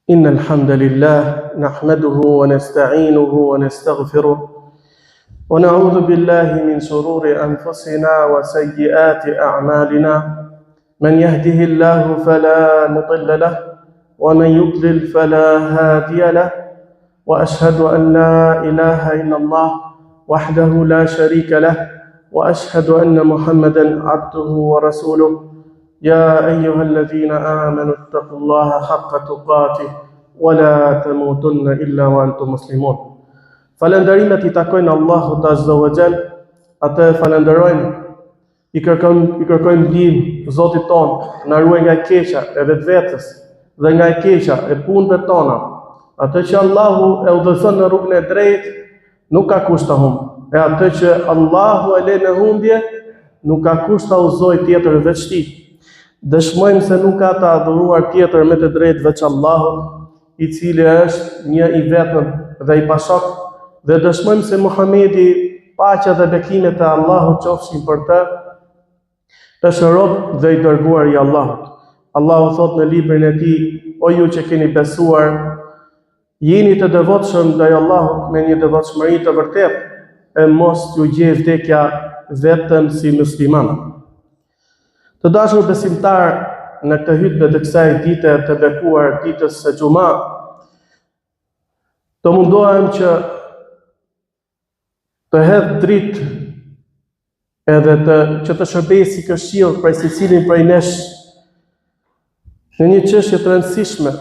إن الحمد لله نحمده ونستعينه ونستغفره ونعوذ بالله من شرور أنفسنا وسيئات أعمالنا من يهده الله فلا مضل له ومن يضلل فلا هادي له وأشهد أن لا إله إلا الله وحده لا شريك له وأشهد أن محمدا عبده ورسوله يا أيها الذين آمنوا اتقوا الله حق تقاته ولا تموتن إلا وأنتم مسلمون. Falënderimet I takojnë Allahut Azza wa Jall, atë falenderojmë, I kërkojmë ndihmë Zotit ton, na ruaj nga e keqja e vetvetes dhe nga e keqja e punëve tona. Atë që Allahu e udhëzon në rrugën e drejtë nuk ka kusht ta humbë, e atë që Allahu e lë në humbje nuk ka kusht ta udhëzojë tjetër veç Tij. Dëshmojmë se nuk ka të adhuruar tjetër me të drejtë veç Allahut, I cili është një I vetëm dhe I pashok, dhe dëshmojmë se Muhamedi, paqja dhe bekimet e Allahut qofshin për të, është rob dhe I dërguar I Allahut. Allahu thot në librin e Tij: O ju që keni besuar, jeni të devotshëm ndaj Allahut me një devotshmëri të vërtetë, e mos ju gjej vdekja vetëm si musliman. Të dashur besimtar, në këtë hutbë të kësaj dite të bekuar, ditës së Xuma, të mundohem që të hedh dritë edhe që të shërbej si këshill për secilin prej nesh në një çështje të rëndësishme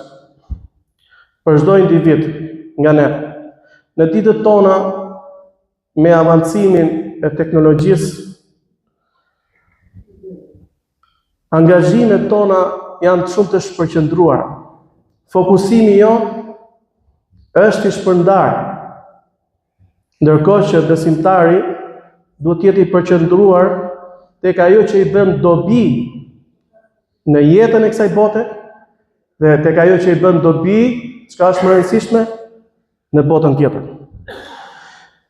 për çdo individ nga ne. Në ditët tona, me avancimin e teknologjisë, angazhimet tona janë shumë të shpërqendruara. Fokusimi jon është I shpërndar, ndërkohë që besimtari duhet të jetë I përqendruar tek ajo që I bën dobi në jetën e kësaj bote dhe tek ajo që I bën dobi, çka është më e rëndësishme, në botën tjetër.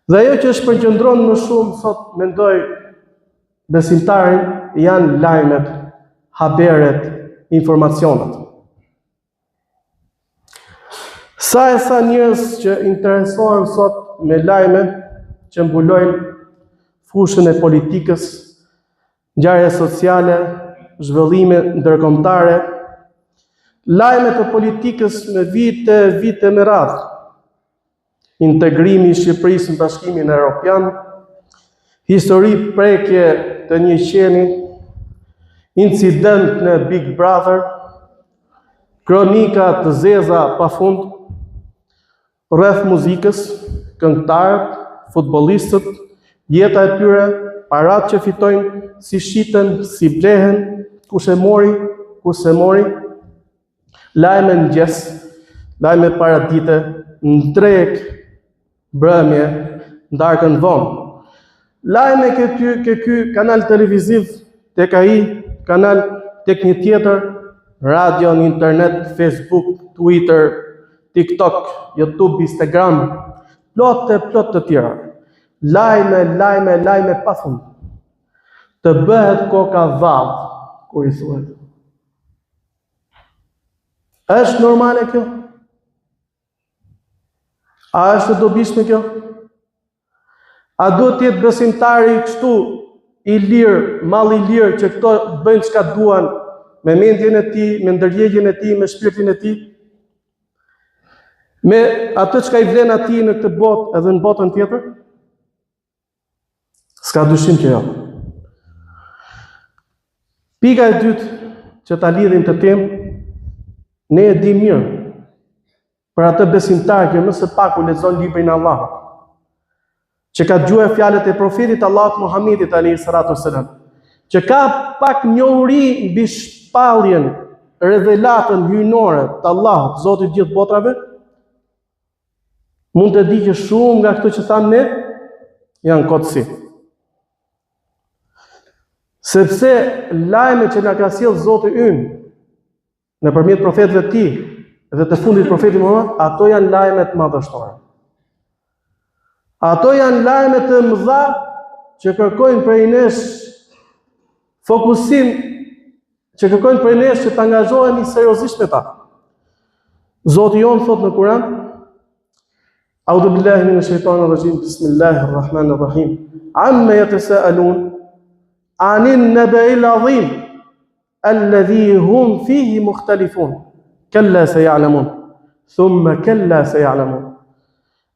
Dhe ajo që shpërqendron më shumë sot, mendoj, besimtarin janë lajmet, haberet, informacionet. Sa njerëz që interesohen sot me lajme që mbulojnë fushën e politikës, ngjarje sociale, zhvillime ndërkombëtare, lajme të politikës me vite me radhë, integrimi I Shqipërisë në Bashkimin Evropian, histori prekje të një qeni, incident në Big Brother, kronika të zeza pafund, rreth muzikës, këngëtarët, futbollistët, jeta e tyre, paratë që fitojnë, si shiten, si blehen, kush e mori, kush se mori, lajme në mëngjes, lajme paradite, në drek, mbrëmje, darkën vonë. Lajme ke ky kanal televiziv, tek ai kanal tek një tjetër, radio, në internet, Facebook, Twitter, TikTok, YouTube, Instagram, plot të tjera. Lajme pafund. Të bëhet koka vallë, kur I thuhet. Është normale kjo? A është dobishme kjo? A duhet të jetë besimtari kështu I lirë, mall I lirë, që këto bëjnë çka duan me mendjen e tij, me ndërgjegjen e tij, me shpirtin e tij, me atë çka I vlen atij në këtë botë edhe në botën tjetër? S'ka dyshim që jo. Pika e dytë që ta lidhim të temë, ne e dim mirë, për atë besimtar që më së paku lexon librin e Allahut, që ka dëgjuar fjalët e profetit Allahut Muhamedit alayhis salatu wassalam, që ka pak njohuri mbi shpalljen, revelatën hyjnore të Allahut, Zotit të gjithë botrave, mund të di që shumë nga këto që thamë ne janë kotësi. Sepse lajmet që na ka sjellë Zoti ynë nëpërmjet profetëve të Tij dhe të fundit profetit Muhammed, ato janë lajmet madhështore. Ato janë lajme të mëdha që kërkojnë prej nesh fokusim, që kërkojnë prej nesh që të angazhohemi seriozisht me ta. Zoti jon thot në Kur'an: A'udhu billahi minash shaitanir rajim. Bismillahir rahmanir rahim. Amma yatasaalun 'anil naba'il 'azim alladhi hum fihi mukhtalifun. Kalla sayalamun. Thumma kalla sayalamun.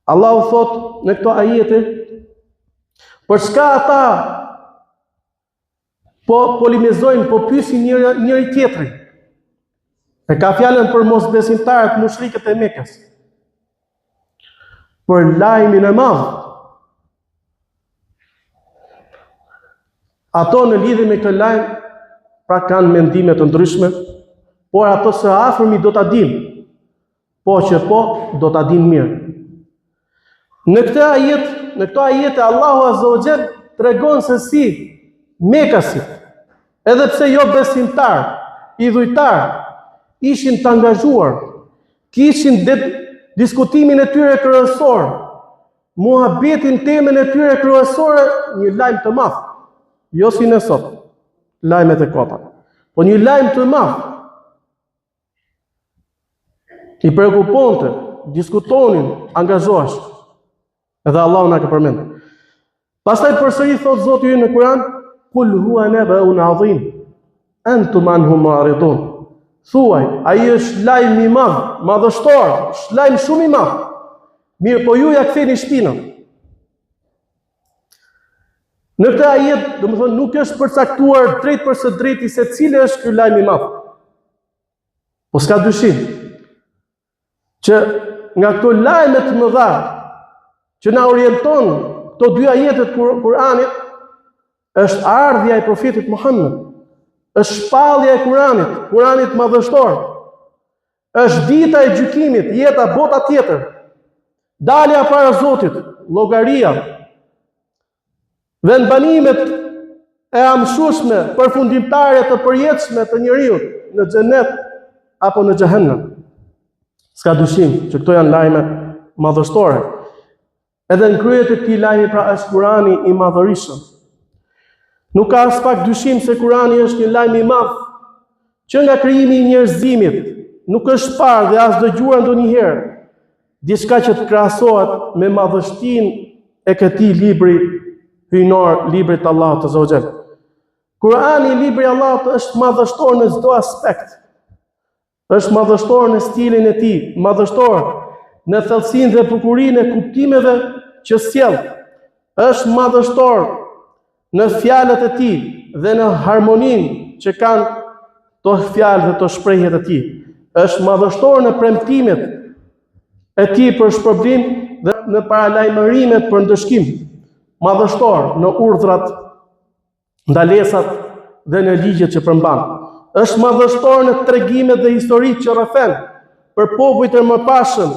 Allahu thot në këto ajete për çka ata po polemizojnë, po pyesin njëri tjetrin. E ka fjalën për mosbesimtarët mushrikët e Mekës. Për lajmin e madh. Ato në lidhje me këtë lajm pra kanë mendime të ndryshme, por ato së afërmi do ta dinë. Po që po, do ta dinë mirë. Në këto ajete Allahu Azza wa Jall tregon se si Mekasit, edhe pse jo besimtar, idhujtar, ishin të angazhuar, kishin diskutimin e tyre kryesor, muhabetin temën e tyre kryesore, një lajm të madh. Jo si në sot, lajmet e kota, po një lajm të madh. I prekuponte, diskutonin, angazhohesh. Edhe Allahu na ka përmend. Pastaj përsëri thot Zoti në Kur'an: Kul huwa naba'un 'azim, antum anhu mu'ridun. Thuaj, ai është lajm i madh, madhështor, është lajm shumë i madh. Mirë, po ju ja ktheni shpinën. Në këtë ajet, domethënë nuk është përcaktuar drejt për së drejti se cili është ky lajm i madh. Po s'ka dyshim që nga këto lajme të mëdha që na orienton këto dy ajete të Kur'anit, është ardhja e profetit Muhammed, është shpallja e Kur'anit madhështor, është dita e gjykimit, jeta bota tjetër, dalja para Zotit, llogaria, vendbanimet e amshueshme, përfundimtare të përjetshme të njeriu në xhenet apo në xhehenem. S'ka dyshim që këto janë lajme madhështore. Edhe në krye të këtij lajmi pra është Kurani i madhërisëm. Nuk ka as pak dyshim se Kurani është një lajm i madh që nga krijimi i njerëzimit nuk është parë dhe as dëgjuar ndonjëherë diçka që të krahasohet me madhështinë e këtij libri hyjnor, librit të Allahut Azza wa Jall. Kurani, libri i Allahut, është madhështor në çdo aspekt. Është madhështor në stilin e tij, madhështor në thellësinë dhe bukurinë e kuptimeve që sjell. Është madhështor në fjalët e tij dhe në harmoninë që kanë to fjalë dhe to shprehjet e tij. Është madhështor në premtimet e tij për shpërblim dhe në paralajmërimet për ndëshkim. Madhështor në urdhrat, ndalesat dhe në ligjet që përmban. Është madhështor në tregimet dhe historitë që rrëfen për popujt e mëpashëm,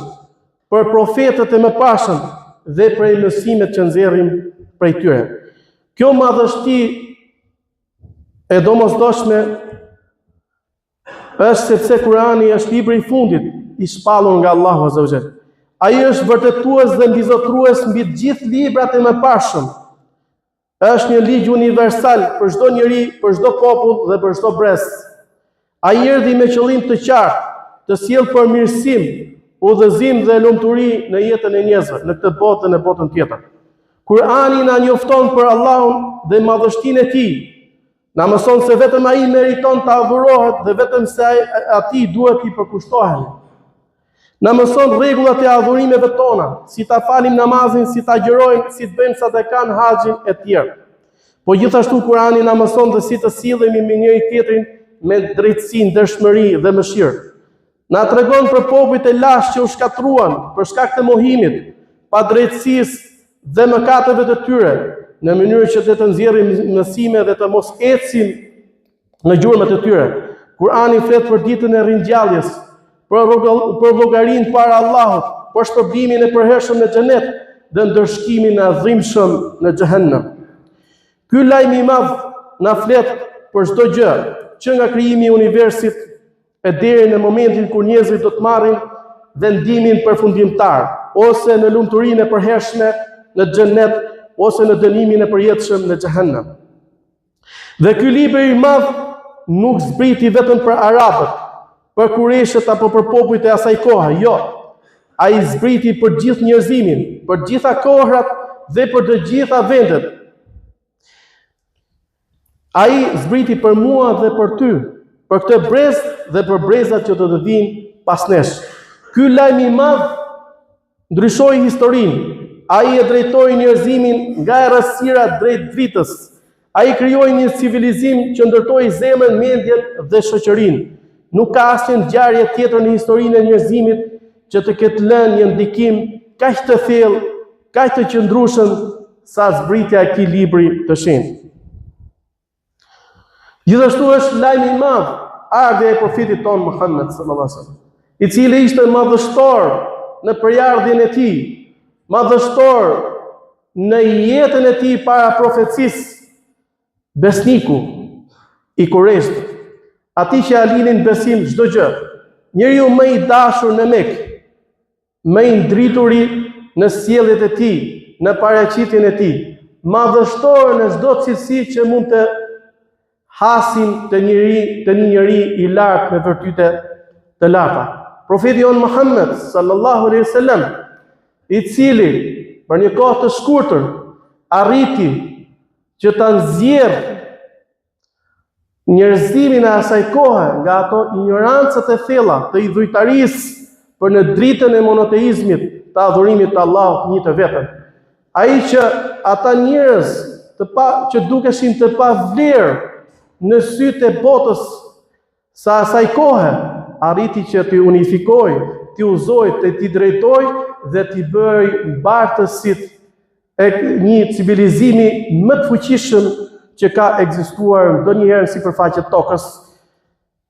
për profetët e mëpashëm dhe për mësimet që nxjerrim prej tyre. Kjo madhështi e domosdoshme është sepse Kurani është libri i fundit i shpallur nga Allahu Azza wa Jall. Ai është vërtetues dhe mbizotrues mbi të gjithë librat e mëpashëm. Është një ligj universal për çdo njeri, për çdo popull dhe për çdo brez. Ai erdhi me qëllim të qartë, të sjellë përmirësim, udhëzim dhe lumturi në jetën e njerëzve, në këtë botë dhe në botën tjetër. Kurani na njofton për Allahun dhe madhështinë e tij. Na mëson se vetëm ai meriton të adhurohet dhe vetëm se atij duhet i përkushtohemi. Na mëson rregullat e adhurimeve tona, si ta falim namazin, si ta agjërojmë, si të bëjmë sadakan, haxhin e tjerë. Po gjithashtu Kurani na mëson dhe si të sillemi me njëri tjetrin me drejtësi, ndershmëri dhe mëshirë. Na tregon për popujt e lashtë që u shkatruan për shkak të mohimit, pa drejtësisë dhe mëkateve të tyre, në mënyrë që të nxjerrim mësime dhe të mos ecim në gjurmët e tyre. Kurani flet për ditën e ringjalljes, për llogarinë para Allahut, për shpërblimin e përhershëm në xhenet dhe ndërshkimin e adhimshëm në xhehenem. Ky lajm i madh na flet për çdo gjë, që nga krijimi i universit e deri në momentin kur njerëzit do të marrin vendimin përfundimtar, ose në lumturinë e përhershme në xhenet, ose në dënimin e përjetshëm në xhehenem. Dhe ky libër i madh nuk zbriti vetëm për arabët, për kureshët apo për popujt e asaj kohe. Jo. Ai zbriti për gjithë njerëzimin, për gjitha kohrat dhe për të gjitha vendet. Ai zbriti për mua dhe për ty, për këtë brez dhe për brezat që do të vinë pas nesh. Ky lajm i madh ndryshoi historinë. Ai e drejtoi njerëzimin nga errësira drejt dritës. Ai krijoi një civilizim që ndërtoi zemrën, mendjen dhe shoqërinë. Nuk ka asnjë ngjarje tjetër në historinë e njerëzimit që të ketë lënë një ndikim kaq të thellë, kaq të qëndrueshëm sa zbritja e këtij libri të shenjtë. Gjithashtu është lajm i madh ardhja e profetit ton Muhammed sallallahu alaihi wasallam, i cili ishte madhështor në përjardhjen e tij, madhështor në jetën e tij para profecisë, besniku i Kureshit, atij që alinin besim çdo gjë, njeriu më i dashur në Mekë, më i ndrituri në sjelljet e tij, në paraqitjen e tij, madhështor në çdo cilësi që mund të hasim të një njeri i lartë me vërtyte të larta. Profeti jon Muhammed sallallahu alaihi wasallam, i cili për një kohë të shkurtër arriti që ta nxjerrë njerëzimin e asaj kohe nga ato ignorancët e thella të idhujtarisë për në dritën e monoteizmit, të adhurimit të Allahut një të vetëm. Ai që ata njerëz që dukeshin të pavlerë në sytë e botës sa asaj kohe, arriti që t'i unifikoj, t'i uzoj, t'i drejtoj dhe t'i bëj mbartësit e një civilizimi më të fuqishëm që ka ekzistuar ndonjëherë në sipërfaqe tokës,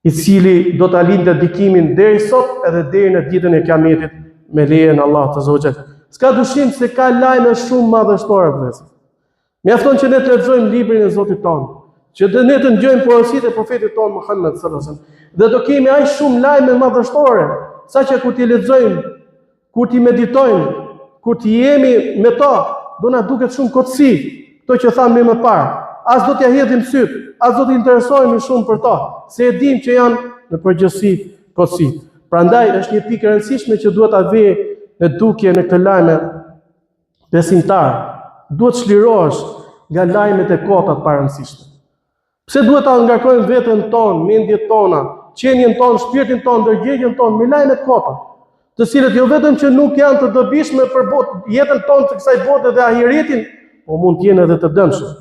i cili do ta lindë dikimin deri sot edhe deri në ditën e Kiametit me lejen e Allahut azza wa jall. S'ka dyshim se ka lajme shumë madhështore vëllezër. Mjafton që ne të lexojmë librin e Zotit tonë, që ne të ndjojmë porositë e profetit tonë Muhammed sallallahu alaihi wasallam, dhe do kemi aq shumë lajme madhështore, saqë kur ti lexojmë, kur ti meditojmë, kur ti jemi me to, do na duket shumë kotësi, këto që thamë më parë. As do t'ja hedhim syt, as do t'interesohemi shumë për to, se e dim që janë në përgjithësi kotësi. Prandaj është një pikë e rëndësishme që duhet ta vë në dukje në këtë lajme besimtar. Duhet çlirohesh nga lajmet e kota të parëndësishme. Pse duhet ta ngarkojmë veten tonë, mendjet tona, qenien tonë, shpirtin tonë, ndërgjegjen tonë me lajme të kota, të cilët jo vetëm që nuk janë të dobishme për jetën tonë të kësaj bote dhe ahiretin, po mund të jenë edhe të dëmshme.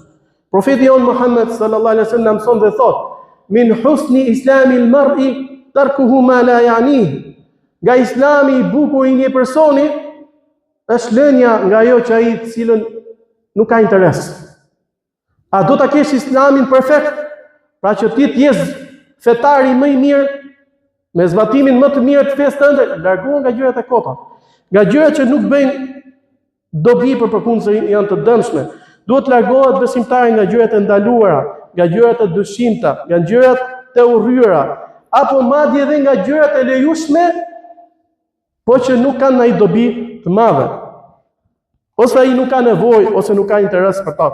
Profeti jon Muhammed sallallahu alaihi wasallam son dhe thot: "Min husni islamil mar'i tarkuhu ma la ya'nih." Nga islami i bukur i një personi është lënia nga ajo që ai të cilën nuk ka interes. A do ta kesh islamin perfekt? Pra që ti të jesh fetari më i mirë, me zbatimin më të mirë të fesë tënde, largohu nga gjërat e kota, nga gjërat që nuk bëjnë dobi për përkundëse janë të dëmshme. Duhet largohet besimtari nga gjërat e ndaluara, nga gjërat e dyshimta, nga gjërat të urryera, apo madje edhe nga gjërat e lejueshme, po që nuk kanë ndonjë dobi të madhe. Ose ai nuk ka nevojë ose nuk ka interes për ta.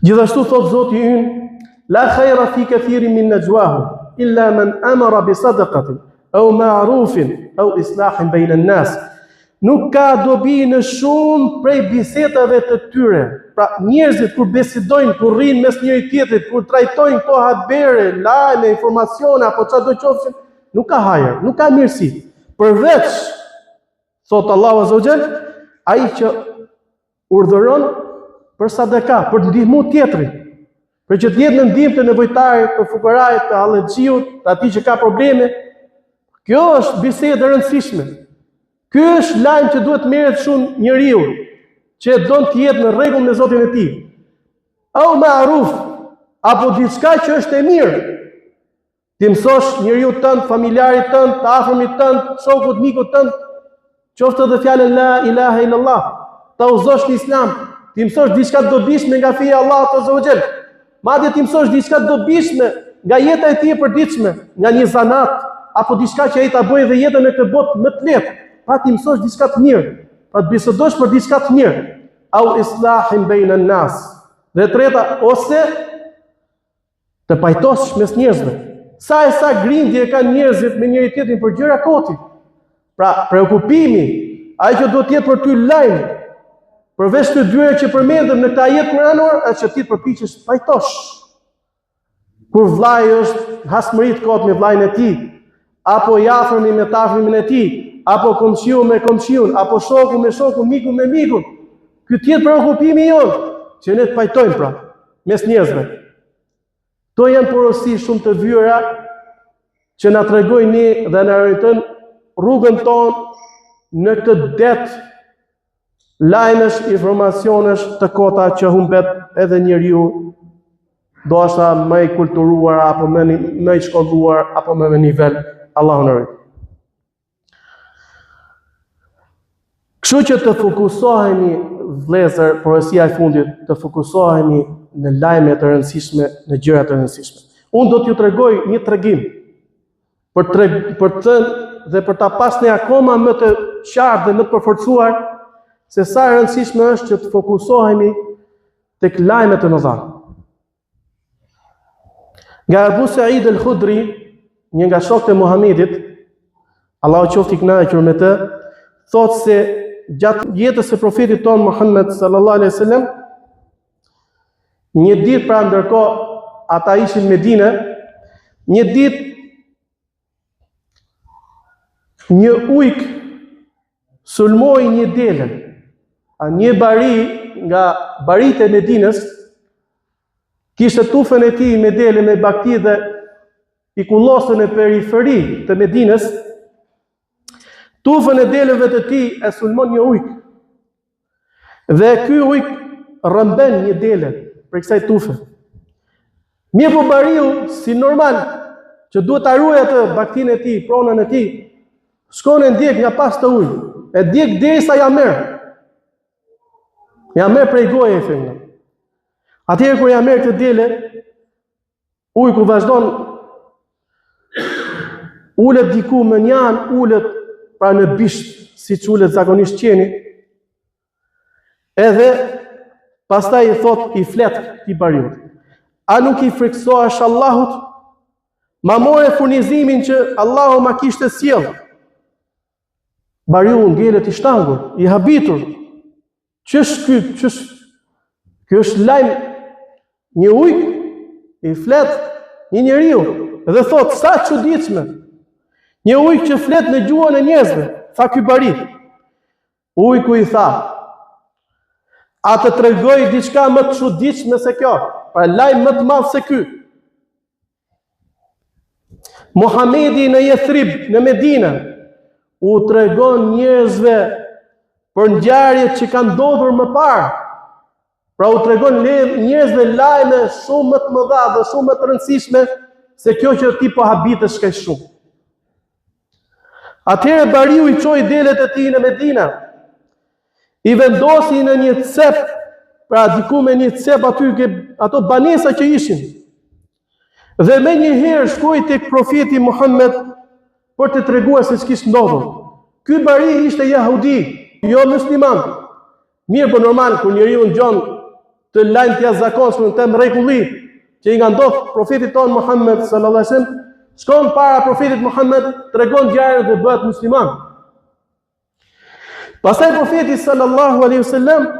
Gjithashtu thot Zoti ynë: "La khayra fi kathirin min najwahum illa man amara bi sadaqatin aw ma'rufin aw islahin bayna an-nas." Nuk ka dobi në shumë prej bisedave të tyre. Pra njerëzit kur bisedojnë, kur rrinë mes njëri tjetrit, kur trajtojnë këto habere, lajme, informacione apo çfarë do qofshin, nuk ka hajër, nuk ka mirësi. Përveç, thot Allahu azza wa jall, ai që urdhëron për sadaka, për të ndihmuar tjetrin, për që të jetë në ndihmë të nevojtarit, të fuqarait, të hallexhiut, të atij që ka probleme. Kjo është bisedë e rëndësishme. Ky është lajm që duhet merret shumë njeriu që don të jetë në rregull me Zotin e tij. Au ma'ruf, apo diçka që është e mirë. Ti mësosh njeriu tënd, familjarit tënd, të afërmit tënd, shokut, mikut tënd, qoftë edhe fjalën la ilaha illallah, ta uzosh në Islam. Ti mësosh diçka të dobishme nga feja e Allahut azza wa jall. Madje ti mësosh diçka të dobishme nga jeta e tij e përditshme, nga një zanat apo diçka që ai ta bëjë dhe jetën e këtë botë më të lehtë. Pra ti mësosh diçka të mirë, pra të bisedosh për diçka të mirë, au islahin bayna an-nas. Dhe treta, ose të pajtosh mes njerëzve, sa e sa grindje kanë njerëzit me njëri tjetrin për gjëra koti. Pra, preokupimi, ai që duhet të jetë për ty lajm, përveç të dyre që përmendëm në këtë ajet kuranor, është që ti të përpiqesh të pajtosh. Kur vllai është hasmërit kot me vllain e tij, apo i afërmi me të afërmin e tij, apo komshiu me komshiun, apo shoku me shokun, miku me mikun, ky të jetë preokupimi jon, që ne të pajtojmë pra mes njerëzve. To janë porosi shumë të vyera që na tregojnë ne dhe na orientojnë rrugën tonë në këtë det lajmesh, informacionesh të kota që humbet edhe njeriu, ndoshta më i kulturuar apo më i shkolluar apo më me nivel. Allahu na rrit. Kështu që të fokusohemi, vëllezër, porosia e fundit, të fokusohemi në lajme të rëndësishme, në gjëra të rëndësishme. Unë do t'ju tregoj një tregim për të dhe për ta pasur ne akoma më të qartë dhe më të përforcuar se sa e rëndësishme është që të fokusohemi tek lajmet e mëdha. Nga Abu Sa'id al-Khudri, një nga shokët e Muhamedit, Allahu qoftë i kënaqur me të, thotë se gjatë jetës së profetit ton Muhammed sallallahu alaihi wasallam, një ditë pra ndërkohë ata ishin në Medinë, një ditë një ujk sulmoi një delën. Një bari nga baritë e Medinës kishte tufën e tij me delë me bakti dhe i kullosën e periferi të Medinës. Tufën e delëve të tij e sulmon një ujk. Dhe ky ujk rrëmben një delë për kësaj tufe. Mirë po bariu, si normal, që duhet ta ruajë atë baktin e tij, pronën e tij, shkon e ndjek nga pas të ujë. E ndjek derisa ja merr. Ja merr prej goje e thënë. Atëherë kur ja merr këtë delë, ujku vazhdon ulet diku më njan, ulet pra në bisht, siç ulet zakonisht qeni. Edhe pastaj i thot, i flet këtij bariu: a nuk i friksohesh Allahut? Ma more furnizimin që Allahu ma kishte sjell. Bariu ngelet i shtangur, i habitur. Ky është lajm, një ujk i flet një njeriu dhe thot, sa çuditshme. Një ujk që flet në gjuhën e njerëzve, tha ky bari. Ujku i tha: a të tregoj diçka më të çuditshme se kjo? Pra lajm më të madh se ky. Muhamedi në Yathrib, në Medinë, u tregon njerëzve për ngjarjet që kanë ndodhur më parë. Pra u tregon njerëzve lajme shumë më të mëdha dhe shumë më të rëndësishme se kjo që ti po habitesh kaq shumë. Atëherë bariu i çoi delet e tij në Medinë, i vendosi në një cep, pra diku me një cep aty ato banesa që ishin. Dhe me një herë shkoi tek profeti Muhammed për të treguar se ç'kishte ndodhur. Ky bari ishte jehudi, jo musliman. Mirë, po normal kur njeriu ngjon të lajm të jashtëzakonshëm të mrekulli që i nga ndodh profetit ton Muhammed sallallahu alaihi wasallam, shkon para profetit Muhammed, tregon ngjarjen dhe bëhet musliman. Pastaj profeti sallallahu alaihi wasallam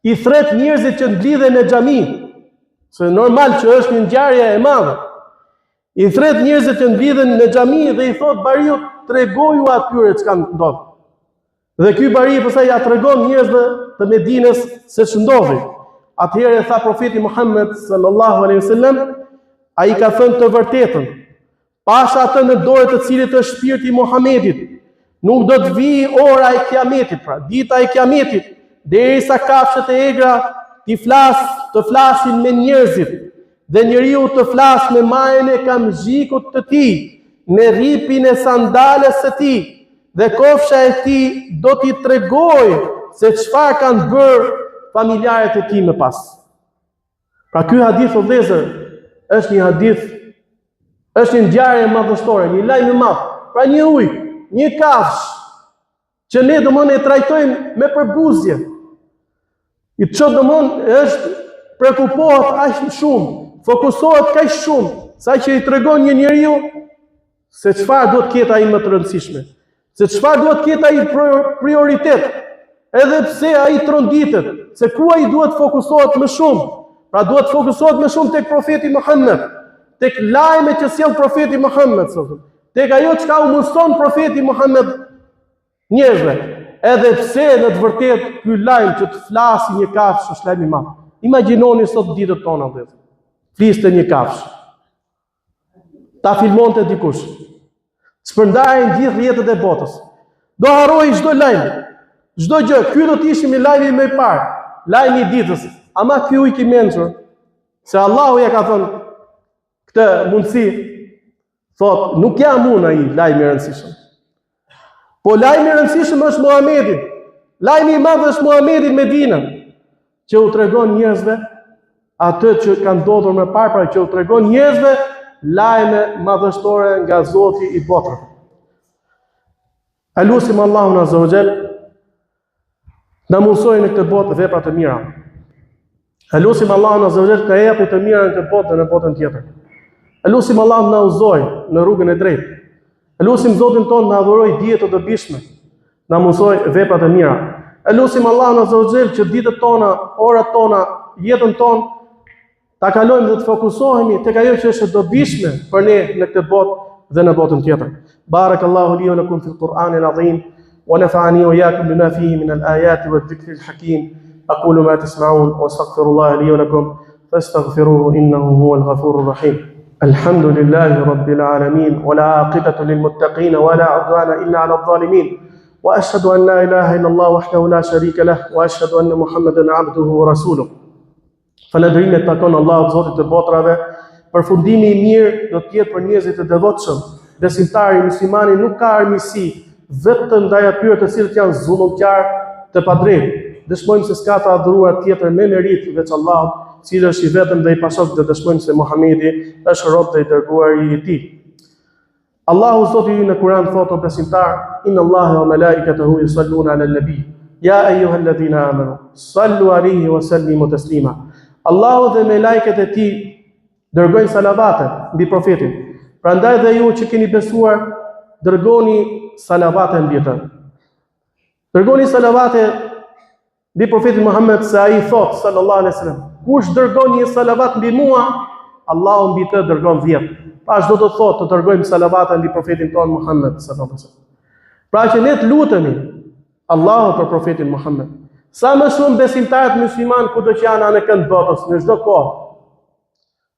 i thret njerëzit që mblidhen në xhami, se normal që është një ngjarje e madhe. I thret njerëzit që mblidhen në xhami dhe i thot bariut, tregoju atyre çka ndodh. Dhe ky bari pastaj ja tregon njerëzve të Medinës se ç'ndodhi. Atëherë tha profeti Muhammed sallallahu alaihi wasallam, ai ka thënë të vërtetën. Pasha atë në dorë të cilit është shpirti i Muhamedit, nuk do të vijë ora e kiametit, pra dita e kiametit, derisa kafshët e egra të flasin me njerëzit, dhe njeriu të flas me majën e kamzhikut të tij, me rripin e sandales së tij, dhe kofsha e tij do t'i tregojë se çfarë kanë bërë familjarët e tij më pas. Pra ky hadith, o vëllezër, është një hadith, është një ngjarje madhështore, një lajm i madh. Pra një ujk, një kafsh që ne domon e trajtojmë me përbuzje. I çdo domon është prekupohet aq shumë, fokusohet kaq shumë sa që i tregon një njeriu se çfarë duhet të ketë ai më të rëndësishme, se çfarë duhet të ketë ai prioritet, edhe pse ai tronditet, se ku ai duhet fokusohet më shumë. Pra duhet fokusohet më shumë tek profeti Muhammed, tek lajmet që sjell profeti Muhammed, tek ajo çka u mëson profeti Muhammed njerëzve. Edhe pse në të vërtetë ky lajm që të flasë një kafshë është lajm i madh. Imagjinoni sot ditët tona vetë. Fliste një kafshë. Ta filmonte dikush. Shpërndajnë gjithë rrjetet e botës. Do harroj çdo lajm, çdo gjë. Ky do të ishte një lajm më i parë, lajmi i ditës. Ama ky ujk i mençur, se Allahu ja ka thënë këtë mundësi, thot, nuk jam unë ai lajmi i rëndësishëm. Po lajmi i rëndësishëm është Muhamedi. Lajmi i madh është Muhamedi në Medinë, që u tregon njerëzve atë që ka ndodhur më parë, pra që u tregon njerëzve lajme madhështore nga Zoti i botrave. Elusim Allahun Azza wa Jall na mundsojë në këtë botë vepra të mira. Elusim Allahun Azza wa Jall të japë të mira në këtë botë dhe në botën tjetër. Elusim Allahun na udhëzojë në rrugën e drejtë. Elusim Zotin tonë na adhuroj dije të dobishme, na mundsojë vepra të mira. Elusim Allahun Azza wa Jall që ditët tona, orat tona, jetën tonë ta kalojmë dhe të fokusohemi tek ajo që është e dobishme për ne në këtë botë dhe në botën tjetër. Barakallahu li wa lakum fil Qur'anil azim wa nafa'ani wa iyyakum bima fihi min al-ayati wadh-dhikril hakim. Aqulu ma tasma'un wa astaghfirullaha li wa lakum fastaghfiruhu innahu huwal ghafurur rahim. Alhamdulillahi rabbil alamin wa la aqibatu lil muttaqin wa la 'udwana illa 'alal zalimin. Wa ashhadu an la ilaha illa Allah wahdahu la sharika lah wa ashhadu anna Muhammadan 'abduhu wa rasuluh. Falëndërimi e takon Allahut Zotit të botrave. Përfundimi i mirë do të jetë për njerëzit e devotshëm. Besimtari muslimani nuk ka armiqësi vetëm ndaj atyre të cilët janë zullumqtar të padrejtë. Dëshmojmë se s'ka të adhuruar tjetër me merit veç Allahut, i cili është i vetëm dhe i pashok, dhe dëshmojmë se Muhamedi është rob dhe i dërguari i tij. Allahu Zoti në Kur'an thotë o besimtar: Inna Allaha wa malaikatahu yusalluna 'alan nabi. Ya ayyuhalladhina amanu sallu 'alayhi wa sallimu taslima. Allahu dhe me lajket e tij dërgojnë salavate mbi profetin. Prandaj dhe ju që keni besuar, dërgoni salavate mbi të. Dërgoni salavate mbi profetin Muhammed, se ai thot sallallahu alaihi wasallam: kush dërgon një salavat mbi mua, Allahu mbi të dërgon 10. Pa çdo të thotë të dërgojmë salavate mbi profetin ton Muhammed sallallahu alaihi wasallam. Pra që ne të lutemi Allahu për profetin Muhammed. Sa më shumë besimtarët musliman kudo që janë anë kënd botës, në çdo kohë,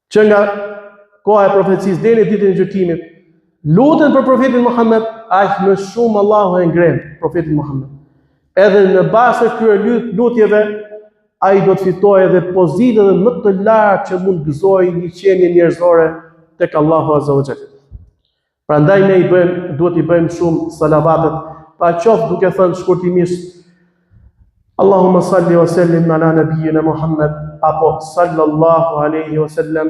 që nga koha e profecisë deri në ditën e gjykimit, luten për profetin Muhammed, aq më shumë Allahu e ngren profetin Muhammed. Edhe në bazë të këtyre lutjeve, ai do të fitojë edhe pozitën më të lartë që mund gëzojë një qenie njerëzore tek Allahu Azza wa Jall. Prandaj ne duhet i bëjmë shumë salavatet, pa qoftë duke thënë shkurtimisht Allahumma salli wa sallim ala nabiyyina Muhammad, apo sallallahu alaihi wa sallam,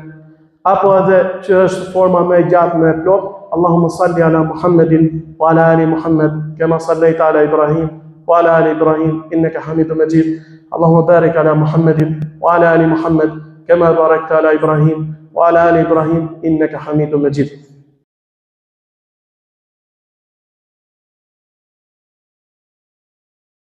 apo edhe që është forma më e gjatë më e plotë, Allahumma salli ala Muhammadin wa ala ali Muhammad kama sallaita ala Ibrahim wa ala ali Ibrahim innaka Hamidum Majid. Allahumma barik ala Muhammadin wa ala ali Muhammad kama barakta ala Ibrahim wa ala ali Ibrahim innaka Hamidum Majid.